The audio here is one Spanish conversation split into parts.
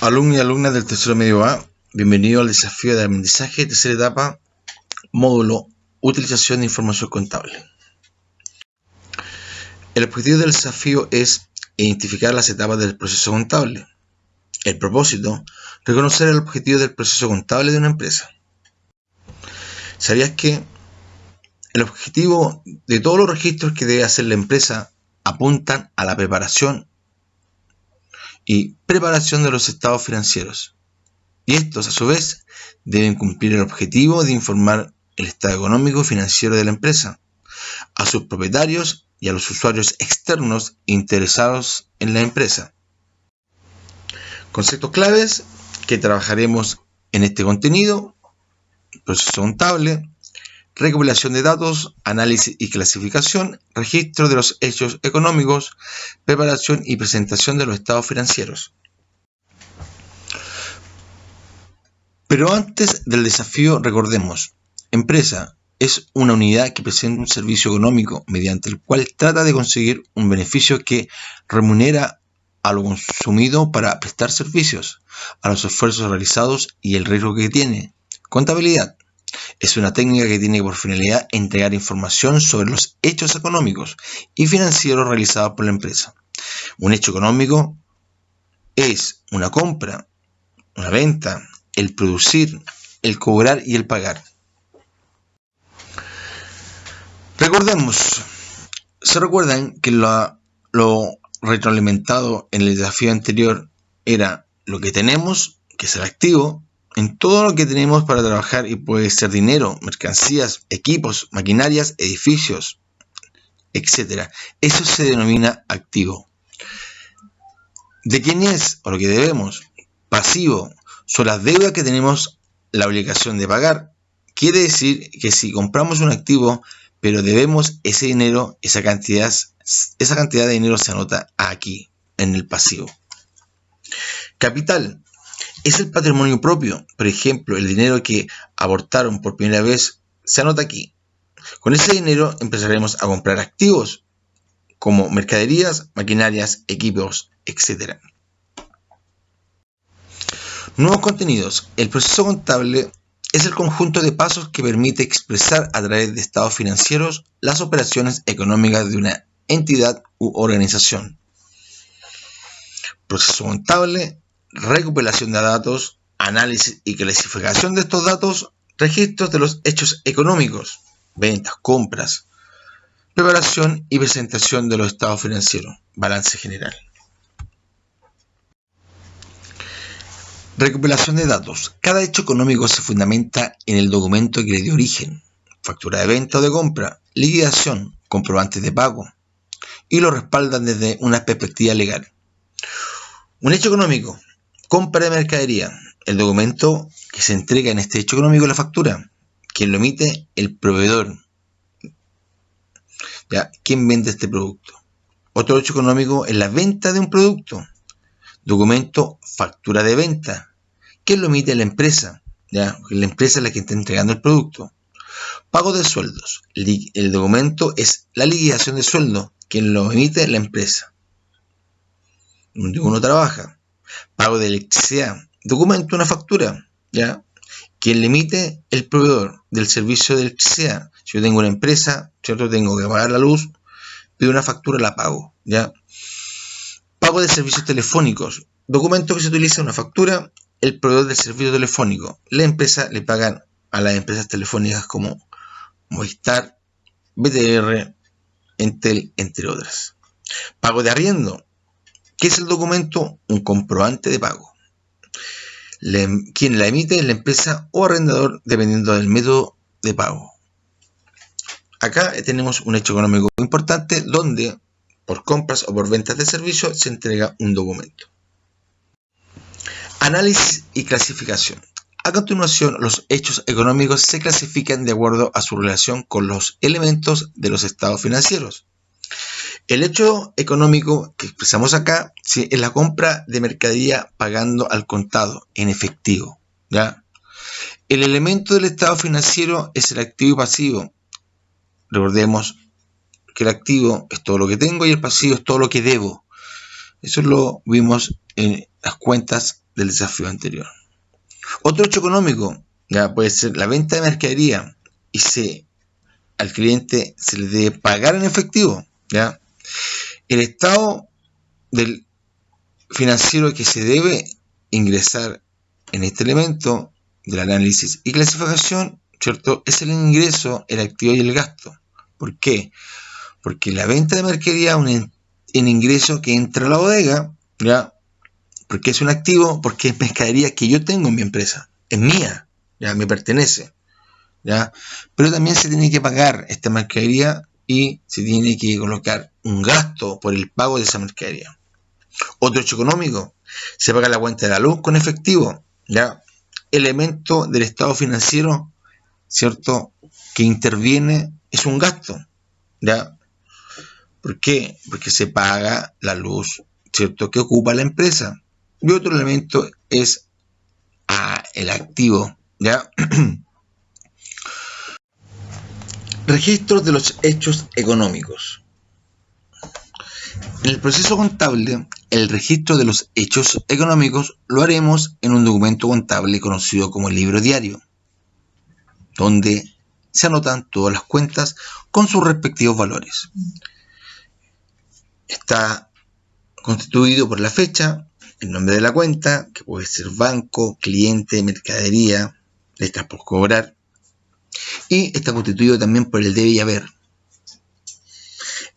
Alumnos y alumnas del tercero medio A, bienvenido al desafío de aprendizaje, tercera etapa, módulo Utilización de información contable. El objetivo del desafío es identificar las etapas del proceso contable. El propósito, reconocer el objetivo del proceso contable de una empresa. ¿Sabías que el objetivo de todos los registros que debe hacer la empresa apuntan a la preparación y preparación de los estados financieros? Y estos, a su vez, deben cumplir el objetivo de informar el estado económico y financiero de la empresa a sus propietarios y a los usuarios externos interesados en la empresa. Conceptos claves que trabajaremos en este contenido: proceso contable, recopilación de datos, análisis y clasificación, registro de los hechos económicos, preparación y presentación de los estados financieros. Pero antes del desafío, recordemos: empresa es una unidad que presenta un servicio económico mediante el cual trata de conseguir un beneficio que remunera a lo consumido para prestar servicios, a los esfuerzos realizados y el riesgo que tiene. Contabilidad es una técnica que tiene por finalidad entregar información sobre los hechos económicos y financieros realizados por la empresa. Un hecho económico es una compra, una venta, el producir, el cobrar y el pagar. Recordemos, ¿se recuerdan que lo retroalimentado en el desafío anterior era lo que tenemos, que es el activo, en todo lo que tenemos para trabajar, y puede ser dinero, mercancías, equipos, maquinarias, edificios, etc.? Eso se denomina activo. ¿De quién es o lo que debemos? Pasivo. Son las deudas que tenemos la obligación de pagar. Quiere decir que si compramos un activo, pero debemos ese dinero, esa cantidad de dinero se anota aquí, en el pasivo. Capital es el patrimonio propio. Por ejemplo, el dinero que aportaron por primera vez se anota aquí. Con ese dinero empezaremos a comprar activos como mercaderías, maquinarias, equipos, etc. Nuevos contenidos. El proceso contable es el conjunto de pasos que permite expresar a través de estados financieros las operaciones económicas de una entidad u organización. Proceso contable, recopilación de datos, análisis y clasificación de estos datos, registros de los hechos económicos, ventas, compras, preparación y presentación de los estados financieros, balance general. Recopilación de datos. Cada hecho económico se fundamenta en el documento que le dio origen: factura de venta o de compra, liquidación, comprobantes de pago, y lo respaldan desde una perspectiva legal. Un hecho económico: compra de mercadería. El documento que se entrega en este hecho económico es la factura. Quien lo emite, el proveedor. ¿Ya? ¿Quién vende este producto? Otro hecho económico es la venta de un producto. Documento, factura de venta. ¿Quién lo emite? La empresa. ¿Ya? La empresa es la que está entregando el producto. Pago de sueldos. El documento es la liquidación de sueldo. Quien lo emite, la empresa donde uno trabaja. Pago de electricidad. Documento, una factura. ¿Ya? Quien le emite, el proveedor del servicio de electricidad. Si yo tengo una empresa, ¿cierto? Tengo que pagar la luz, pido una factura, la pago. ¿Ya? Pago de servicios telefónicos. Documento que se utiliza, una factura, el proveedor del servicio telefónico. La empresa le pagan a las empresas telefónicas como Movistar, BTR, Entel, entre otras. Pago de arriendo. ¿Qué es el documento? Un comprobante de pago. Quien la emite es la empresa o arrendador, dependiendo del método de pago. Acá tenemos un hecho económico importante donde por compras o por ventas de servicios se entrega un documento. Análisis y clasificación. A continuación, los hechos económicos se clasifican de acuerdo a su relación con los elementos de los estados financieros. El hecho económico que expresamos acá, ¿sí?, es la compra de mercadería pagando al contado, en efectivo. ¿Ya? El elemento del estado financiero es el activo y pasivo. Recordemos que el activo es todo lo que tengo y el pasivo es todo lo que debo. Eso lo vimos en las cuentas del desafío anterior. Otro hecho económico ya puede ser la venta de mercadería y al cliente se le debe pagar en efectivo. ¿Ya? El estado del financiero que se debe ingresar en este elemento del análisis y clasificación, ¿cierto? Es el ingreso, el activo y el gasto. ¿Por qué? Porque la venta de mercadería es un ingreso que entra a la bodega, ¿ya? Porque es un activo, porque es mercadería que yo tengo en mi empresa, es mía, ya me pertenece, ¿ya? Pero también se tiene que pagar esta mercadería y se tiene que colocar un gasto por el pago de esa mercadería. Otro hecho económico, se paga la cuenta de la luz con efectivo, ¿ya? Elemento del estado financiero, ¿cierto? Que interviene, es un gasto, ¿ya? ¿Por qué? Porque se paga la luz, ¿cierto? Que ocupa la empresa. Y otro elemento es el activo, ¿ya? Registros de los hechos económicos. En el proceso contable, el registro de los hechos económicos lo haremos en un documento contable conocido como el libro diario, donde se anotan todas las cuentas con sus respectivos valores. Está constituido por la fecha, el nombre de la cuenta, que puede ser banco, cliente, mercadería, letras por cobrar, y está constituido también por el debe y haber.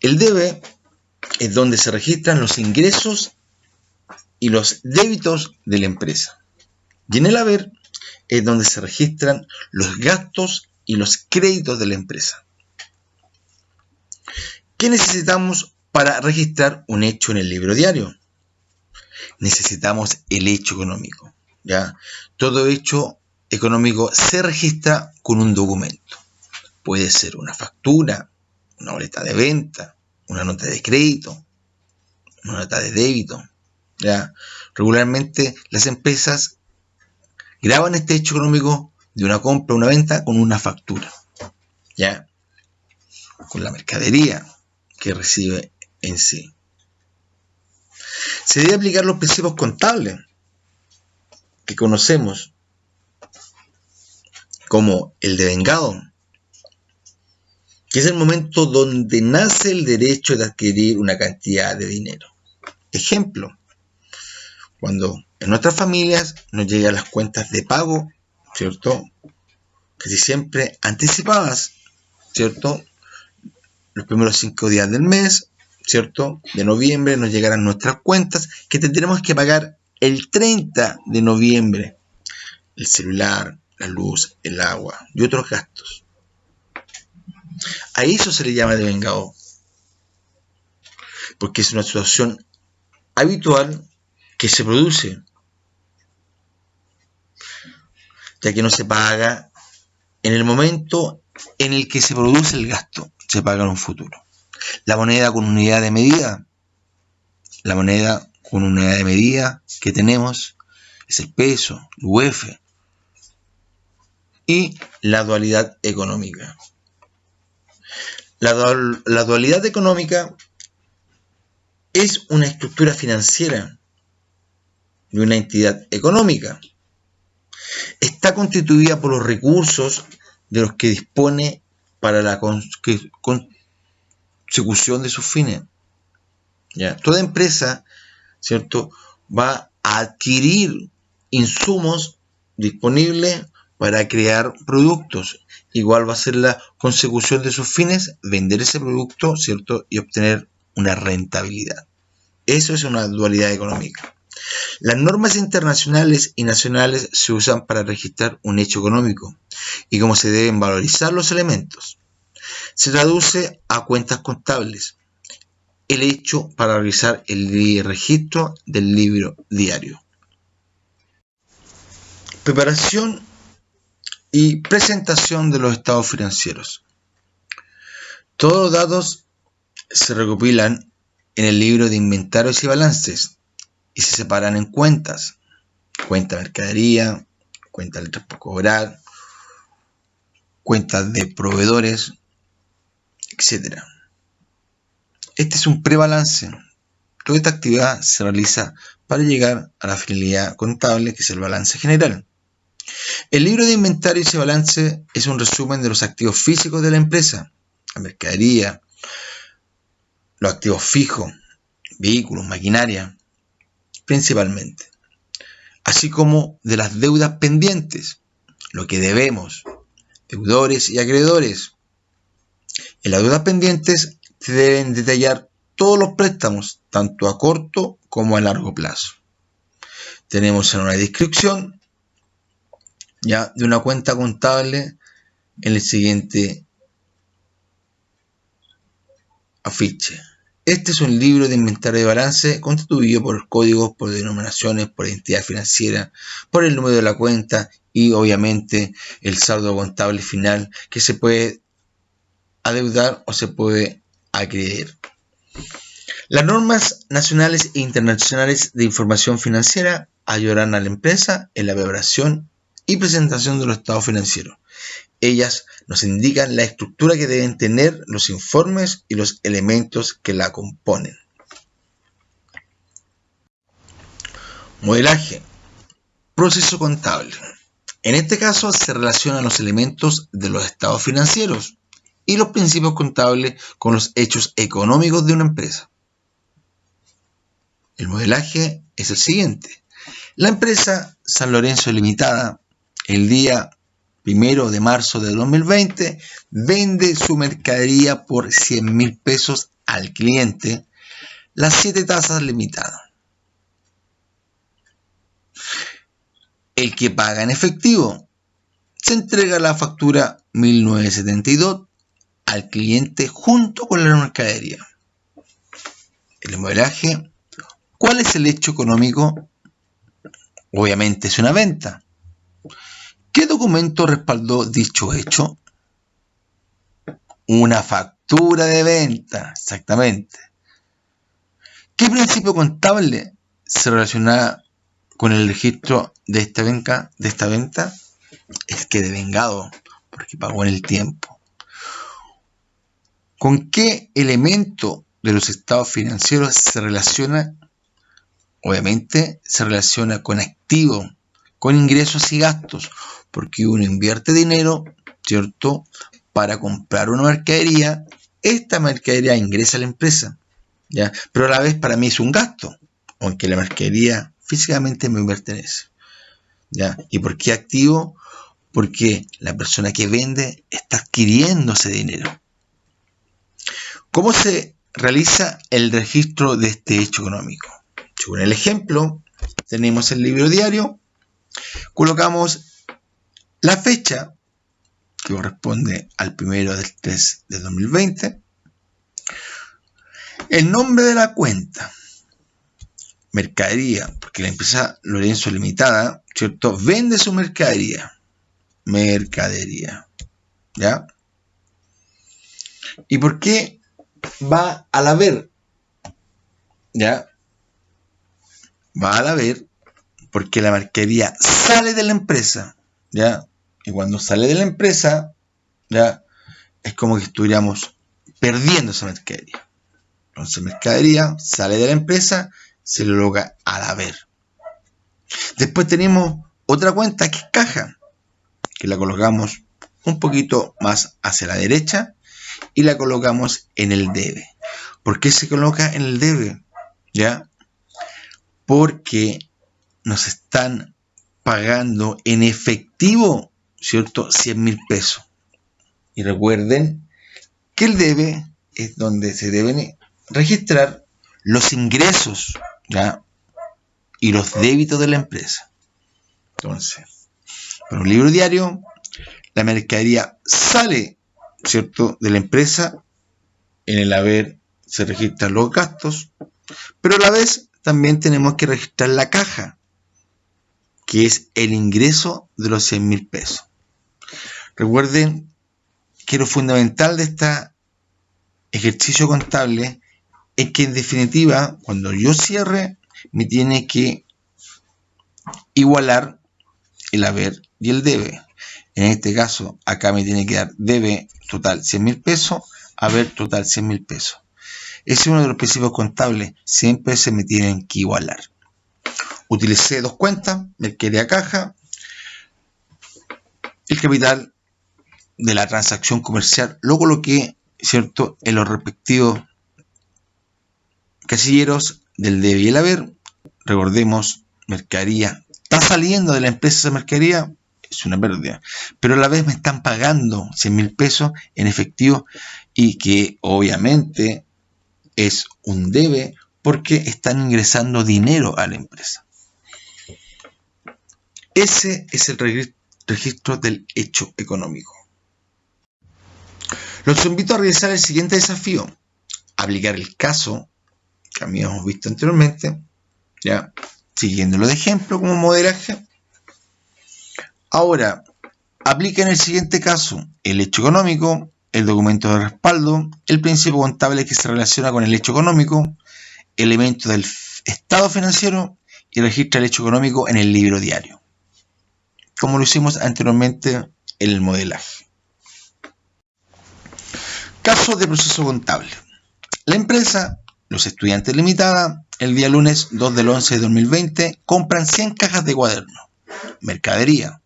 El debe es donde se registran los ingresos y los débitos de la empresa. Y en el haber es donde se registran los gastos y los créditos de la empresa. ¿Qué necesitamos para registrar un hecho en el libro diario? Necesitamos el hecho económico, ¿ya? Todo hecho económico se registra con un documento. Puede ser una factura, una boleta de venta, una nota de crédito, una nota de débito, ¿ya? Regularmente las empresas graban este hecho económico de una compra o una venta con una factura, ¿ya? Con la mercadería que recibe en sí. Se debe aplicar los principios contables que conocemos como el devengado, que es el momento donde nace el derecho de adquirir una cantidad de dinero. Ejemplo, cuando en nuestras familias nos llegan las cuentas de pago, ¿cierto? Casi siempre anticipadas, ¿cierto? Los primeros 5 días del mes, ¿cierto? De noviembre nos llegarán nuestras cuentas que tendremos que pagar el 30 de noviembre. El celular, la luz, el agua y otros gastos. A eso se le llama devengado, porque es una situación habitual que se produce, ya que no se paga en el momento en el que se produce el gasto, se paga en un futuro. La moneda con unidad de medida, que tenemos es el peso, el UF, y la dualidad económica. La dualidad económica es una estructura financiera de una entidad económica. Está constituida por los recursos de los que dispone para la consecución de sus fines. ¿Ya? Toda empresa, ¿cierto?, va a adquirir insumos disponibles para crear productos. Igual va a ser la consecución de sus fines, vender ese producto, ¿cierto?, y obtener una rentabilidad. Eso es una dualidad económica. Las normas internacionales y nacionales se usan para registrar un hecho económico y cómo se deben valorizar los elementos. Se traduce a cuentas contables el hecho para realizar el registro del libro diario. Preparación y presentación de los estados financieros. Todos los datos se recopilan en el libro de inventarios y balances y se separan en cuentas. Cuenta de mercadería, cuenta de letras por cobrar, cuentas de proveedores, etc. Este es un prebalance, Toda esta actividad se realiza para llegar a la finalidad contable, que es el balance general. El libro de inventarios y balance es un resumen de los activos físicos de la empresa, la mercadería, los activos fijos, vehículos, maquinaria, principalmente, así como de las deudas pendientes, lo que debemos, deudores y acreedores. En las deudas pendientes se deben detallar todos los préstamos, tanto a corto como a largo plazo. Tenemos en una descripción ya de una cuenta contable en el siguiente afiche. Este es un libro de inventario de balance constituido por códigos, por denominaciones, por entidad financiera, por el número de la cuenta y obviamente el saldo contable final, que se puede adeudar o se puede acreer. Las normas nacionales e internacionales de información financiera ayudarán a la empresa en la preparación y presentación de los estados financieros. Ellas nos indican la estructura que deben tener los informes y los elementos que la componen. Modelaje. Proceso contable. En este caso se relacionan los elementos de los estados financieros y los principios contables con los hechos económicos de una empresa. El modelaje es el siguiente. La empresa San Lorenzo Limitada, el día 1 de marzo de 2020, vende su mercadería por 100.000 pesos al cliente, las 7 tasas limitadas. El que paga en efectivo, se entrega la factura 1972 al cliente junto con la mercadería. El modelaje. ¿Cuál es el hecho económico? Obviamente es una venta. ¿Qué documento respaldó dicho hecho? Una factura de venta, exactamente. ¿Qué principio contable se relaciona con el registro de esta venta? Es que devengado, porque pagó en el tiempo. ¿Con qué elemento de los estados financieros se relaciona? Obviamente se relaciona con activos, con ingresos y gastos, porque uno invierte dinero, ¿cierto?, para comprar una mercadería. Esta mercadería ingresa a la empresa, ¿ya? Pero a la vez para mí es un gasto, aunque la mercadería físicamente me pertenece, ¿ya? ¿Y por qué activo? Porque la persona que vende está adquiriendo ese dinero. ¿Cómo se realiza el registro de este hecho económico? Según el ejemplo, tenemos el libro diario, colocamos la fecha, que corresponde al 1/3/2020, el nombre de la cuenta, mercadería, porque la empresa Lorenzo Limitada, ¿cierto?, vende su mercadería, ¿ya? ¿Y por qué va al haber? ¿Ya? Va al haber porque la mercadería sale de la empresa, ¿ya? Y cuando sale de la empresa, ¿ya?, es como que estuviéramos perdiendo esa mercadería. Entonces, mercadería sale de la empresa, se le coloca al haber. Después tenemos otra cuenta que es caja, que la colocamos un poquito más hacia la derecha y la colocamos en el debe. ¿Por qué se coloca en el debe? ¿Ya? Porque nos están pagando en efectivo, ¿cierto?, 100.000 pesos. Y recuerden que el debe es donde se deben registrar los ingresos, ¿ya?, y los débitos de la empresa. Entonces, para un libro diario, la mercadería sale, ¿cierto?, de la empresa. En el haber se registran los gastos, pero a la vez también tenemos que registrar la caja, que es el ingreso de los 100.000 pesos. Recuerden que lo fundamental de este ejercicio contable es que, en definitiva, cuando yo cierre, me tiene que igualar el haber y el debe. En este caso, acá me tiene que dar debe total 100.000 pesos, haber total 100.000 pesos. Ese es uno de los principios contables. Siempre se me tienen que igualar. Utilicé dos cuentas, mercadería caja, el capital de la transacción comercial lo coloqué, ¿cierto?, en los respectivos casilleros del debe y el haber. Recordemos, mercadería está saliendo de la empresa esa mercadería, es una pérdida, pero a la vez me están pagando 100.000 pesos en efectivo y que obviamente es un debe porque están ingresando dinero a la empresa. Ese es el registro del hecho económico. Los invito a realizar el siguiente desafío: aplicar el caso que habíamos visto anteriormente, ya siguiéndolo de ejemplo como modelaje. Ahora, apliquen el siguiente caso: el hecho económico, el documento de respaldo, el principio contable que se relaciona con el hecho económico, elementos del estado financiero y registra el hecho económico en el libro diario, como lo hicimos anteriormente en el modelaje. Caso de proceso contable. La empresa Los Estudiantes Limitada, el día lunes 2 del 11 de 2020, compran 100 cajas de cuaderno, mercadería,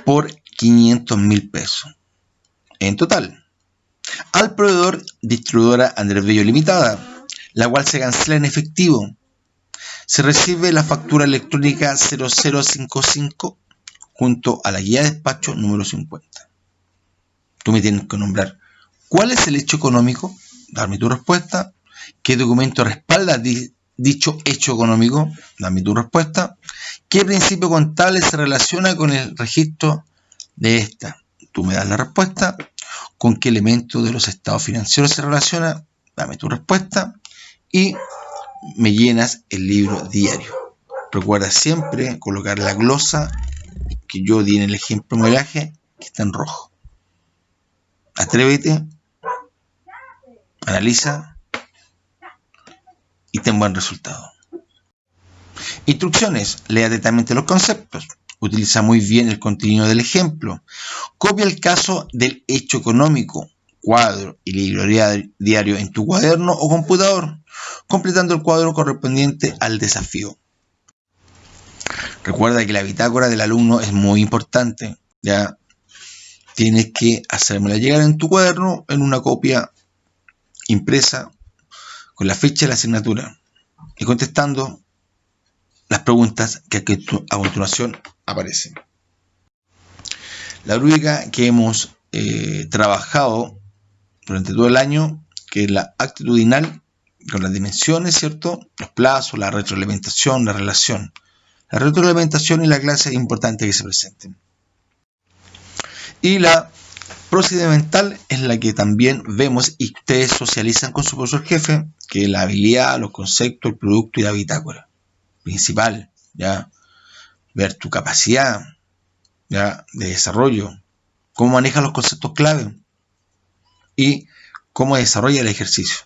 por 500.000 pesos en total, al proveedor distribuidora Andrés Bello Limitada, la cual se cancela en efectivo. Se recibe la factura electrónica 0055 junto a la guía de despacho número 50. Tú me tienes que nombrar cuál es el hecho económico, darme tu respuesta, qué documento respalda dicho hecho económico, dame tu respuesta, qué principio contable se relaciona con el registro de esta, tú me das la respuesta, con qué elemento de los estados financieros se relaciona, dame tu respuesta y me llenas el libro diario. Recuerda siempre colocar la glosa que yo di en el ejemplo modelaje, que está en rojo. Atrévete, analiza y ten buen resultado. Instrucciones: lea atentamente los conceptos, utiliza muy bien el contenido del ejemplo, copia el caso del hecho económico, cuadro y libro diario en tu cuaderno o computador, completando el cuadro correspondiente al desafío. Recuerda que la bitácora del alumno es muy importante, ya tienes que hacérmela llegar en tu cuaderno en una copia impresa con la fecha de la asignatura y contestando las preguntas que a continuación aparecen. La rúbrica que hemos trabajado durante todo el año, que es la actitudinal, con las dimensiones, ¿cierto?, los plazos, la retroalimentación, la relación. La retroalimentación y la clase es importante que se presenten. Y la procedimental es la que también vemos y ustedes socializan con su profesor jefe, que es la habilidad, los conceptos, el producto y la bitácora. Principal, ya, ver tu capacidad, ya, de desarrollo, cómo manejas los conceptos clave y cómo desarrolla el ejercicio.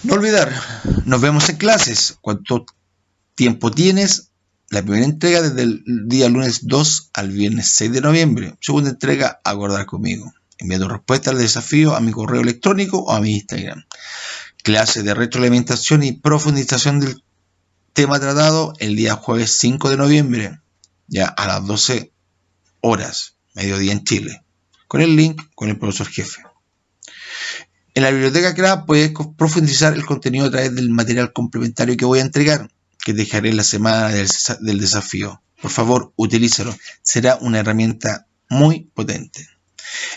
No olvidar, nos vemos en clases. ¿Cuánto tiempo tienes? La primera entrega desde el día lunes 2 al viernes 6 de noviembre. Segunda entrega, acordar conmigo. Envía tu respuesta al desafío a mi correo electrónico o a mi Instagram. Clase de retroalimentación y profundización del tema tratado el día jueves 5 de noviembre, ya a las 12 horas, mediodía en Chile, con el link con el profesor jefe. En la biblioteca CRA puedes profundizar el contenido a través del material complementario que voy a entregar, que dejaré en la semana del desafío. Por favor, utilízalo. Será una herramienta muy potente.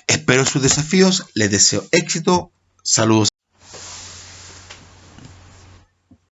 Espero sus desafíos. Les deseo éxito. Saludos.